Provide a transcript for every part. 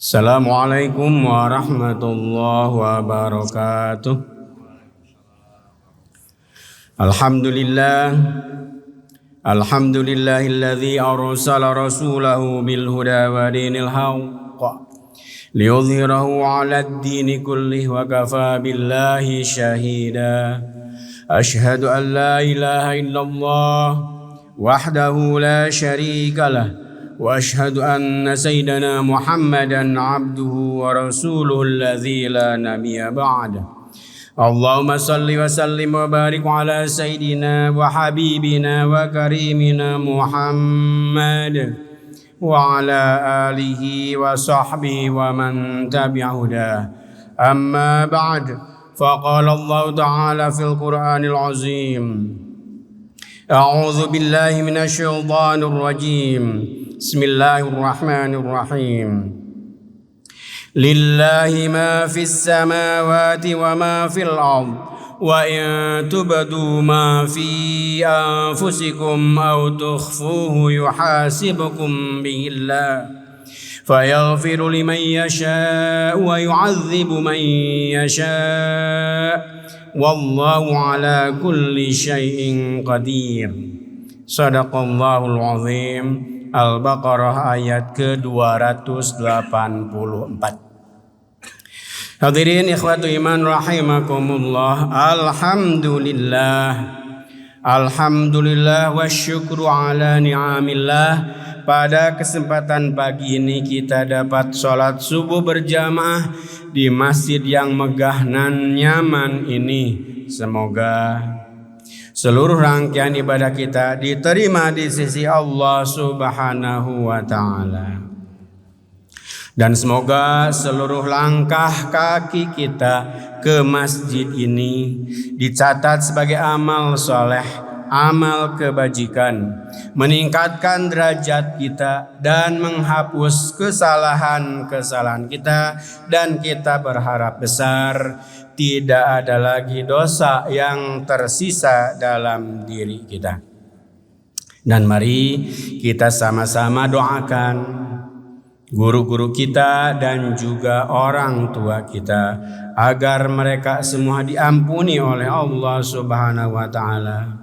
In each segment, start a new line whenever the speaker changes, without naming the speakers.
Assalamualaikum warahmatullahi wabarakatuh. Alhamdulillahilladzi arsala rasulahu bil huda wa dinil haqq liyudhhirahu 'alad dini kullih wa kafa billahi shahida. Ashhadu an la ilaha illallah wahdahu la syarika lah wa ashhadu anna sayyidana Muhammadan abduhu wa rasuluhu alladzi la nabiyya ba'da. Allahumma salli wa sallim wa barik ala sayyidina wa habibina wa karimina Muhammad wa ala alihi wa sahbihi wa man tabi'ahu dah. Amma ba'd, faqala Allah ta'ala fil Qur'anil azim. A'udzu billahi minasy syaithanir rajim. Bismillahirrahmanirrahim. Lillahi ma fis samawati wa ma fil ard wa in tubdu ma fi anfusikum aw tukhfuhu yuhasibukum bihillah fayaghfiru liman yasha wa yu'adzibu man yasha wallahu ala kulli syai'in qadir. Shadaqallahul azim. Al-Baqarah ayat ke-284. Hadirin ikhwatu iman rahimakumullah. Alhamdulillah wa syukru ala ni'amillah. Pada kesempatan pagi ini kita dapat sholat subuh berjamaah di masjid yang megah dan nyaman ini. Semoga seluruh rangkaian ibadah kita diterima di sisi Allah Subhanahu wa ta'ala. Dan semoga seluruh langkah kaki kita ke masjid ini dicatat sebagai amal soleh, amal kebajikan, meningkatkan derajat kita dan menghapus kesalahan-kesalahan kita. Dan kita berharap besar tidak ada lagi dosa yang tersisa dalam diri kita. Dan mari kita sama-sama doakan guru-guru kita dan juga orang tua kita agar mereka semua diampuni oleh Allah Subhanahu wa ta'ala.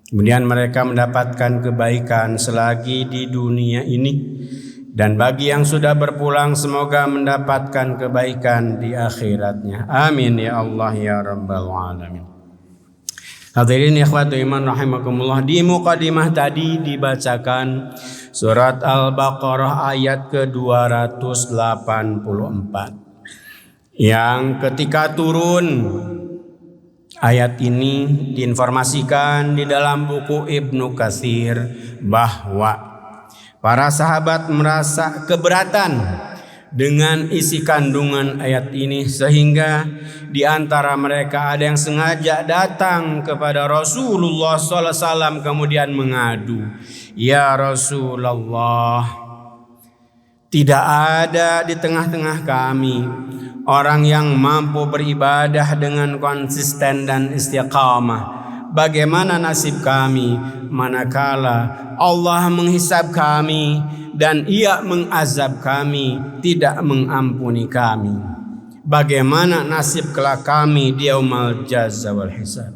Kemudian mereka mendapatkan kebaikan selagi di dunia ini. Dan bagi yang sudah berpulang semoga mendapatkan kebaikan di akhiratnya. Amin ya Allah ya Rabbal alamin. Hadirin ikhwatu iman rahimakumullah. Di mukadimah tadi dibacakan surat Al-Baqarah ayat ke-284. Yang ketika turun ayat ini diinformasikan di dalam buku Ibnu Katsir bahwa para sahabat merasa keberatan dengan isi kandungan ayat ini, sehingga di antara mereka ada yang sengaja datang kepada Rasulullah SAW kemudian mengadu, "Ya Rasulullah, tidak ada di tengah-tengah kami orang yang mampu beribadah dengan konsisten dan istiqamah. Bagaimana nasib kami manakala Allah menghisab kami dan Ia mengazab kami, tidak mengampuni kami? Bagaimana nasib kelak kami di yaumul jazaa wal hisab?"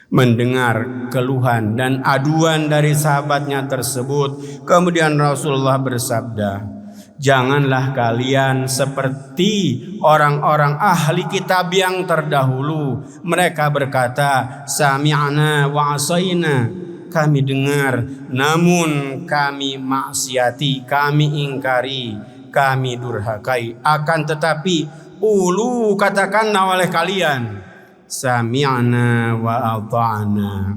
Mendengar keluhan dan aduan dari sahabatnya tersebut, kemudian Rasulullah bersabda, "Janganlah kalian seperti orang-orang ahli kitab yang terdahulu. Mereka berkata, sami'na wa asaina. Kami dengar, namun kami maksiati, kami ingkari, kami durhakai. Akan tetapi, ulu katakanlah oleh kalian, sami'na wa ata'na.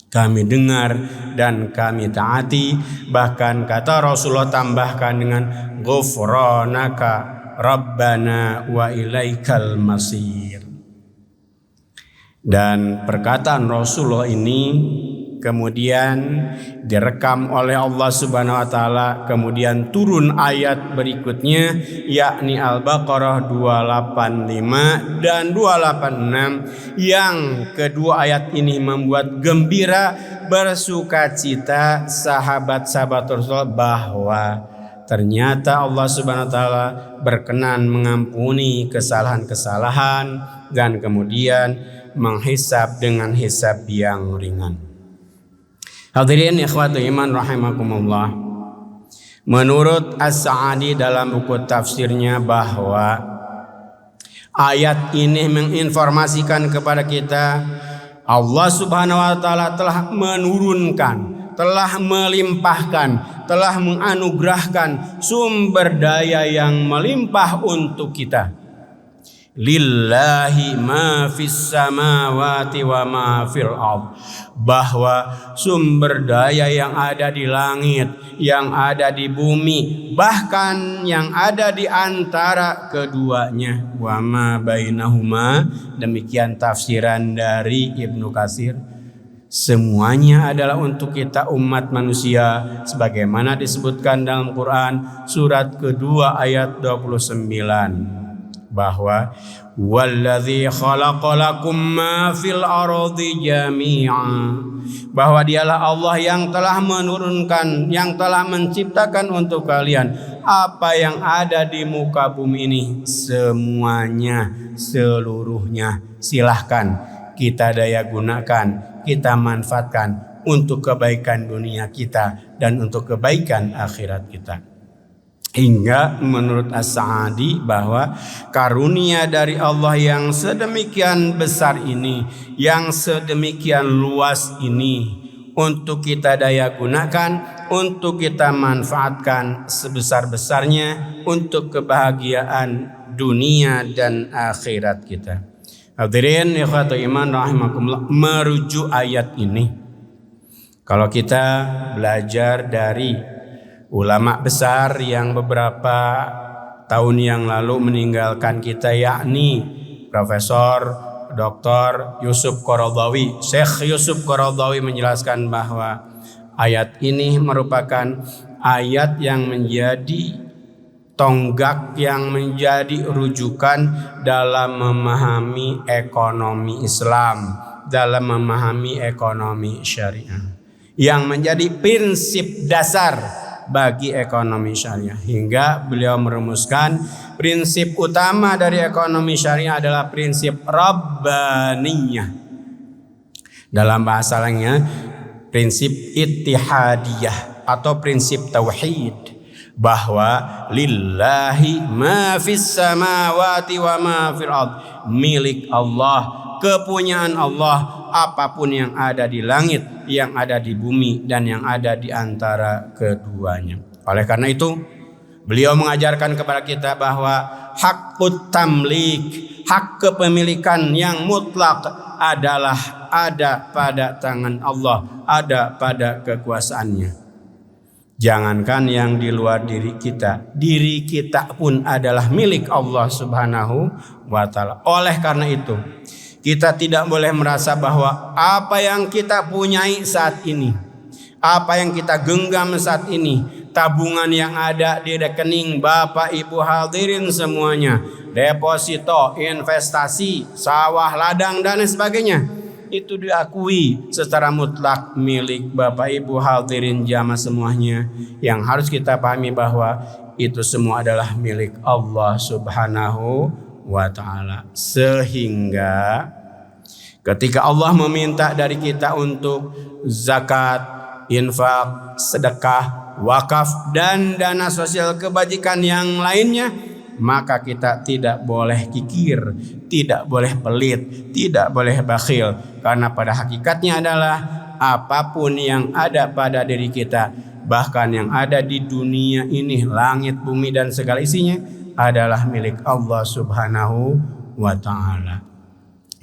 Kami dengar dan kami taati." Bahkan kata Rasulullah tambahkan dengan ghufranaka rabbana wa ilaikal masir. Dan perkataan Rasulullah ini kemudian direkam oleh Allah Subhanahu wa taala, kemudian turun ayat berikutnya yakni Al-Baqarah 285 dan 286. Yang kedua ayat ini membuat gembira, bersukacita sahabat-sahabat Rasul bahwa ternyata Allah Subhanahu wa taala berkenan mengampuni kesalahan-kesalahan dan kemudian menghisab dengan hisab yang ringan. Hadirin ikhwatu iman rahimakumullah. Menurut As-Sa'di dalam buku tafsirnya bahwa ayat ini menginformasikan kepada kita Allah Subhanahu wa taala telah menurunkan, telah melimpahkan, telah menganugerahkan sumber daya yang melimpah untuk kita. Lillahi ma fis samawati wa ma fil ardh, bahwa sumber daya yang ada di langit, yang ada di bumi, bahkan yang ada di antara keduanya, wa ma bainahuma, demikian tafsiran dari Ibnu Katsir. Semuanya adalah untuk kita umat manusia sebagaimana disebutkan dalam Quran surat kedua ayat 29 bahwa walladzi khalaqalakum ma fil ardi jami'a, bahwa dialah Allah yang telah menurunkan, yang telah menciptakan untuk kalian apa yang ada di muka bumi ini semuanya, seluruhnya. Silahkan kita daya gunakan, kita manfaatkan untuk kebaikan dunia kita dan untuk kebaikan akhirat kita. Hingga menurut As-Sa'di bahwa karunia dari Allah yang sedemikian besar ini, yang sedemikian luas ini, untuk kita daya gunakan, untuk kita manfaatkan sebesar-besarnya untuk kebahagiaan dunia dan akhirat kita. Hadirin ikhwatu iman rahimakumullah, merujuk ayat ini, kalau kita belajar dari ulama besar yang beberapa tahun yang lalu meninggalkan kita, yakni Profesor Dr. Yusuf Qaradawi, Syekh Yusuf Qaradawi menjelaskan bahwa ayat ini merupakan ayat yang menjadi tonggak, yang menjadi rujukan dalam memahami ekonomi Islam, dalam memahami ekonomi syariah, yang menjadi prinsip dasar bagi ekonomi syariah. Hingga beliau merumuskan prinsip utama dari ekonomi syariah adalah prinsip rabbaniyah. Dalam bahasa lainnya prinsip ittihadiyah atau prinsip tauhid, bahwa lillahi ma fis samawati wa ma fil ardh, milik Allah, kepunyaan Allah, apapun yang ada di langit, yang ada di bumi, dan yang ada di antara keduanya. Oleh karena itu, beliau mengajarkan kepada kita bahwa hakut tamlik, hak kepemilikan yang mutlak adalah ada pada tangan Allah, ada pada kekuasaannya. Jangankan yang di luar diri kita pun adalah milik Allah Subhanahu wa taala. Oleh karena itu, kita tidak boleh merasa bahwa apa yang kita punyai saat ini, apa yang kita genggam saat ini, tabungan yang ada di rekening Bapak Ibu hadirin semuanya, deposito, investasi, sawah, ladang dan sebagainya, itu diakui secara mutlak milik Bapak Ibu hadirin jamaah semuanya. Yang harus kita pahami bahwa itu semua adalah milik Allah Subhanahu wa ta'ala. Sehingga ketika Allah meminta dari kita untuk zakat, infak, sedekah, wakaf, dan dana sosial kebajikan yang lainnya, maka kita tidak boleh kikir, tidak boleh pelit, tidak boleh bakhil. Karena pada hakikatnya adalah apapun yang ada pada diri kita, bahkan yang ada di dunia ini, langit, bumi, dan segala isinya, adalah milik Allah Subhanahu wa ta'ala.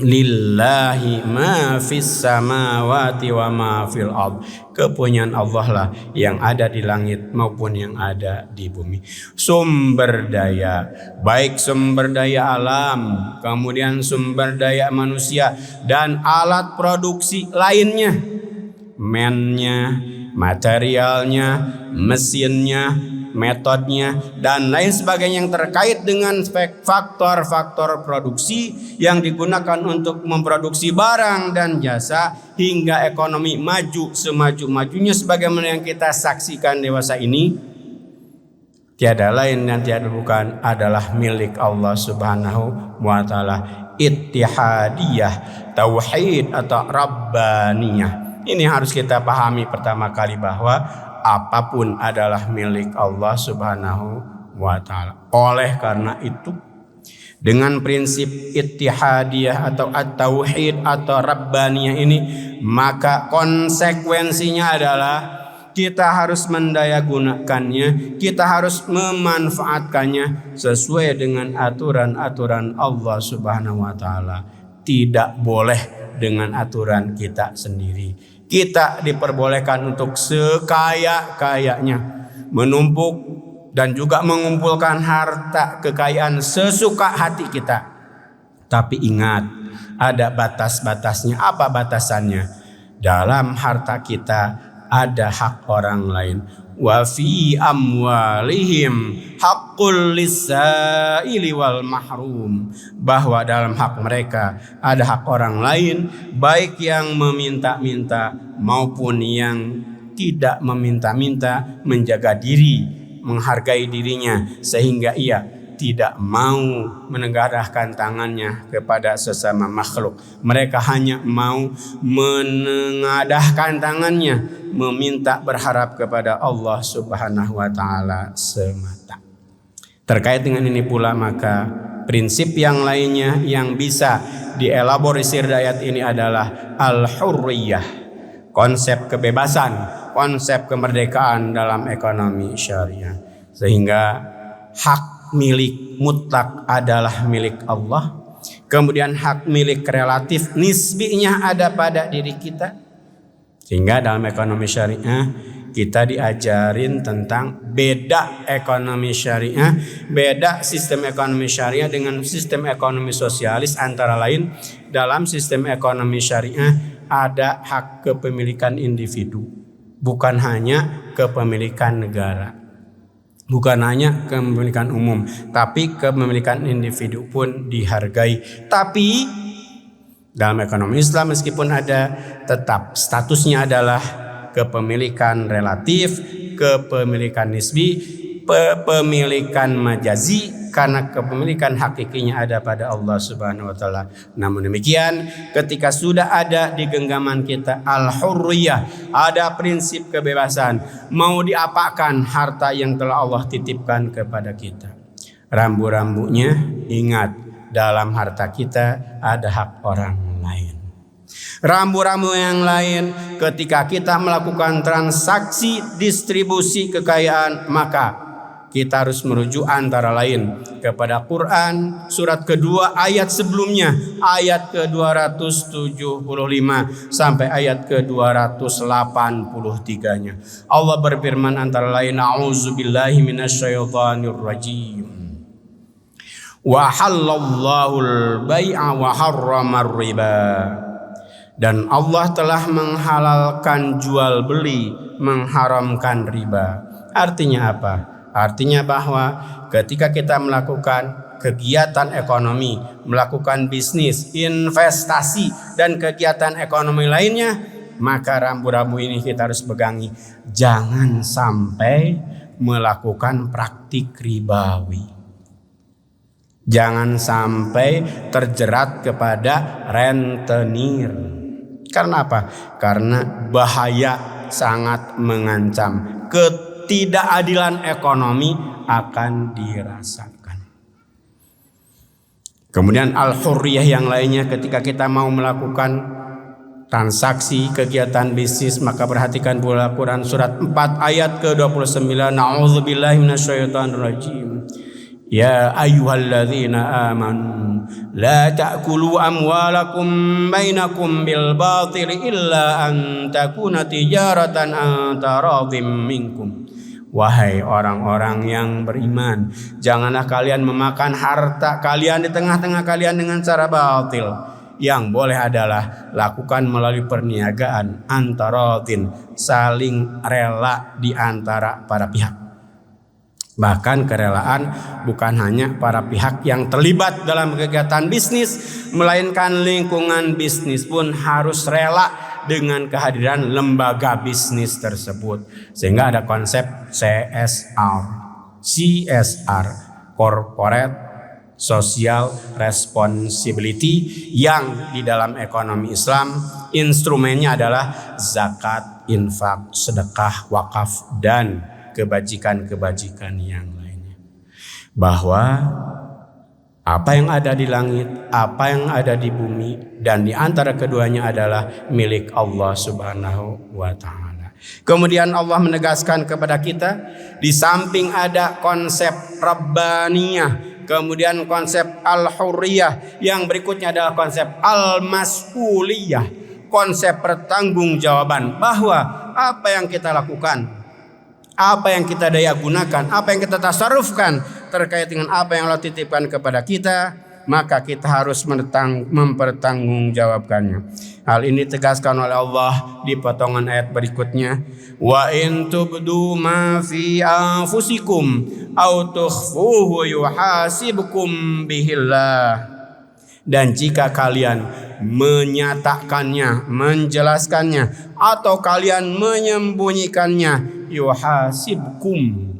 Lillahi ma fis samawati wa ma fil ard, kepunyaan Allah lah yang ada di langit maupun yang ada di bumi. Sumber daya, baik sumber daya alam, kemudian sumber daya manusia, dan alat produksi lainnya, mannya, materialnya, mesinnya, metodenya, dan lain sebagainya yang terkait dengan faktor-faktor produksi yang digunakan untuk memproduksi barang dan jasa hingga ekonomi maju semaju-majunya sebagaimana yang kita saksikan dewasa ini. tiada lain dan tiada bukan adalah milik Allah Subhanahu wa taala. Ittihadiyah, tauhid atau rabbaniyah. Ini harus kita pahami pertama kali bahwa apapun adalah milik Allah Subhanahu wa taala. Oleh karena itu, dengan prinsip ittihadiyah atau at-tauhid atau rabbaniyah ini, maka konsekuensinya adalah kita harus mendayagunakannya, kita harus memanfaatkannya sesuai dengan aturan-aturan Allah Subhanahu wa taala. Tidak boleh dengan aturan kita sendiri. Kita diperbolehkan untuk sekaya-kayanya menumpuk dan juga mengumpulkan harta kekayaan sesuka hati kita. Tapi ingat, ada batas-batasnya. Apa batasannya? Dalam harta kita ada hak orang lain. Wa fi amwalihim haqqul lisaili wal mahrum. Bahwa dalam hak mereka ada hak orang lain, baik yang meminta-minta maupun yang tidak meminta-minta, menjaga diri, menghargai dirinya sehingga ia tidak mau menengadahkan tangannya kepada sesama makhluk. Mereka hanya mau menengadahkan tangannya, meminta berharap kepada Allah Subhanahu wa taala semata. Terkait dengan ini pula, maka prinsip yang lainnya yang bisa dielaborisir dari ayat ini adalah al-hurriyah, konsep kebebasan, konsep kemerdekaan dalam ekonomi syariah. Sehingga hak milik mutlak adalah milik Allah. Kemudian hak milik relatif nisbinya ada pada diri kita. Sehingga dalam ekonomi syariah kita diajarin tentang beda ekonomi syariah, beda sistem ekonomi syariah dengan sistem ekonomi sosialis. Antara lain, dalam sistem ekonomi syariah ada hak kepemilikan individu, bukan hanya kepemilikan negara. Bukan hanya kepemilikan umum, tapi kepemilikan individu pun dihargai. Tapi dalam ekonomi Islam meskipun ada, tetap statusnya adalah kepemilikan relatif, kepemilikan nisbi, kepemilikan majazi, karena kepemilikan hakikinya ada pada Allah Subhanahu wa taala. Namun demikian, ketika sudah ada di genggaman kita al-hurriyah, ada prinsip kebebasan, mau diapakan harta yang telah Allah titipkan kepada kita. Rambu-rambunya, ingat, dalam harta kita ada hak orang lain. Rambu-rambu yang lain, ketika kita melakukan transaksi distribusi kekayaan, maka kita harus merujuk antara lain kepada Quran surat kedua ayat sebelumnya, ayat ke-275 sampai ayat ke-283-nya. Allah berfirman antara lain, a'udzubillahi minasyaitonir rajim. Wa halallahul bai'a wa harramar riba. Dan Allah telah menghalalkan jual beli, mengharamkan riba. Artinya apa? Artinya bahwa ketika kita melakukan kegiatan ekonomi, melakukan bisnis, investasi, dan kegiatan ekonomi lainnya, maka rambu-rambu ini kita harus pegangi. Jangan sampai melakukan praktik ribawi. Jangan sampai terjerat kepada rentenir. Karena apa? Karena bahaya sangat mengancam. Ketidakadilan ekonomi akan dirasakan. Kemudian al-hurriyah yang lainnya, ketika kita mau melakukan transaksi kegiatan bisnis, maka perhatikan pula Quran surat 4 ayat ke-29. A'udzubillahi minasyaitonir rajim. Ya ayyuhalladzina amanu la ta'kulu amwalakum bainakum bil batil illa an takuna tijaratan an taradhim minkum. Wahai orang-orang yang beriman, janganlah kalian memakan harta kalian di tengah-tengah kalian dengan cara batil. Yang boleh adalah lakukan melalui perniagaan antaradhin, saling rela di antara para pihak. Bahkan kerelaan bukan hanya para pihak yang terlibat dalam kegiatan bisnis, melainkan lingkungan bisnis pun harus rela dengan kehadiran lembaga bisnis tersebut. Sehingga ada konsep CSR, CSR, Corporate Social Responsibility, yang di dalam ekonomi Islam instrumennya adalah zakat, infak, sedekah, wakaf, dan kebajikan-kebajikan yang lainnya. Bahwa apa yang ada di langit, apa yang ada di bumi, dan di antara keduanya adalah milik Allah Subhanahu wa Ta'ala. Kemudian Allah menegaskan kepada kita, di samping ada konsep Rabbaniyah, kemudian konsep Al-Hurriyah, yang berikutnya adalah konsep Al-Mas'uliyah, konsep pertanggungjawaban, bahwa apa yang kita lakukan, apa yang kita daya gunakan, apa yang kita tasarrufkan terkait dengan apa yang Allah titipkan kepada kita, maka kita harus mempertanggungjawabkannya. Hal ini ditegaskan oleh Allah di potongan ayat berikutnya. Wa in tubdu ma fi anfusikum aw tukhfuhu yuhasibkum bihillah. Dan jika kalian menyatakannya, menjelaskannya, atau kalian menyembunyikannya, yuhasibkum,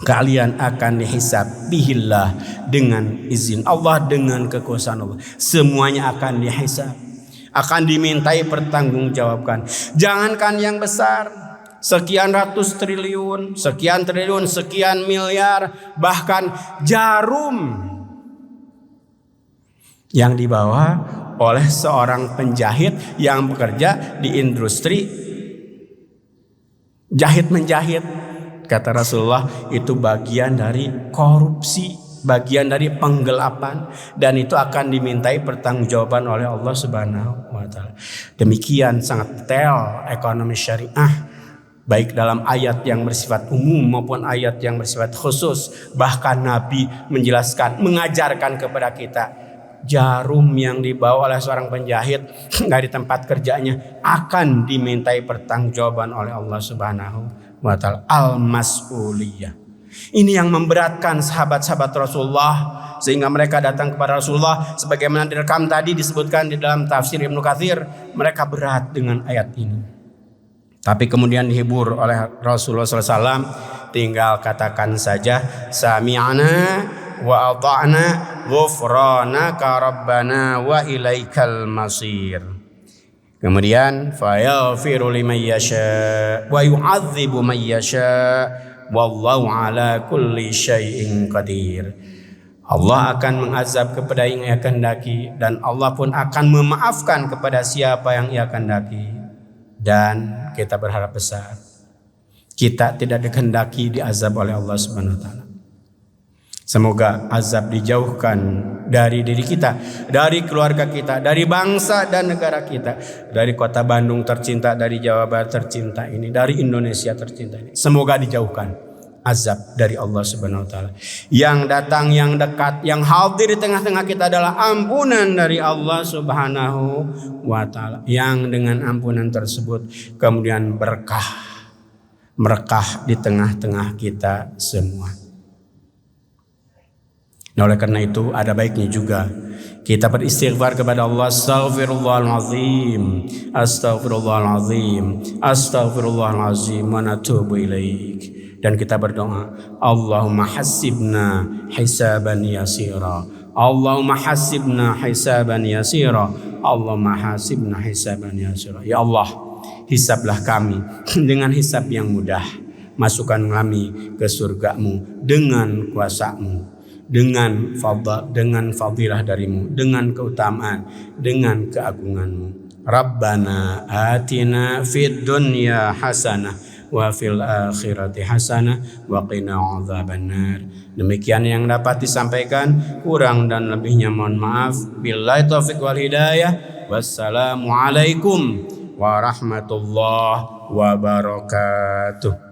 kalian akan dihisab bihillah, dengan izin Allah, dengan kekuasaan Allah. Semuanya akan dihisab, akan dimintai pertanggungjawabkan. Jangankan yang besar, sekian ratus triliun, sekian triliun, sekian miliar, bahkan jarum yang dibawa oleh seorang penjahit yang bekerja di industri jahit-menjahit, kata Rasulullah, itu bagian dari korupsi, bagian dari penggelapan, dan itu akan dimintai pertanggungjawaban oleh Allah Subhanahu wa Ta'ala. Demikian sangat detail ekonomi syariah, baik dalam ayat yang bersifat umum maupun ayat yang bersifat khusus. Bahkan Nabi menjelaskan, mengajarkan kepada kita, jarum yang dibawa oleh seorang penjahit dari tempat kerjanya akan dimintai pertanggungjawaban oleh Allah Subhanahu wa Ta'ala. Al-Mas'uliyah. Ini yang memberatkan sahabat-sahabat Rasulullah, sehingga mereka datang kepada Rasulullah, sebagaimana direkam tadi disebutkan di dalam tafsir Ibnu Katsir. Mereka berat dengan ayat ini, tapi kemudian dihibur oleh Rasulullah SAW. Tinggal katakan saja, sami'na wa ata'na ghufranaka rabbana wa ilaikal masir. Kemudian fayaghfiru liman yasha wa yu'adzibu man yasha wallahu ala kulli syai'in qadir. Allah akan mengazab kepada yang Ia kehendaki, dan Allah pun akan memaafkan kepada siapa yang Ia kehendaki. Dan kita berharap besar, kita tidak dikehendaki diazab oleh Allah Subhanahu wa Ta'ala. Semoga azab dijauhkan dari diri kita, dari keluarga kita, dari bangsa dan negara kita, dari kota Bandung tercinta, dari Jawa Barat tercinta ini, dari Indonesia tercinta ini. Semoga dijauhkan azab dari Allah Subhanahu wa Ta'ala. Yang datang, yang dekat, yang hadir di tengah-tengah kita adalah ampunan dari Allah Subhanahu wa Ta'ala, yang dengan ampunan tersebut kemudian berkah di tengah-tengah kita semua. Nah, oleh karena itu ada baiknya juga kita beristighfar kepada Allah. Astaghfirullahalazim, astaghfirullahalazim, astaghfirullahalazim wa natubu ilaik. Dan kita berdoa, Allahumma hasibna hisaban yasira, Allahumma hasibna hisaban yasira, Allahumma hasibna hisaban yasira. Ya Allah, hisablah kami dengan hisab yang mudah. Masukkan kami ke surga-Mu dengan kuasa-Mu, dengan fadilah darimu, dengan keutamaan, dengan keagunganmu. Rabbana atina fid dunya hasanah wa fil akhirati hasanah wa qina adzabannar. Demikian yang dapat disampaikan, kurang dan lebihnya mohon maaf. Billahi taufiq wal hidayah. Wassalamualaikum warahmatullahi wabarakatuh.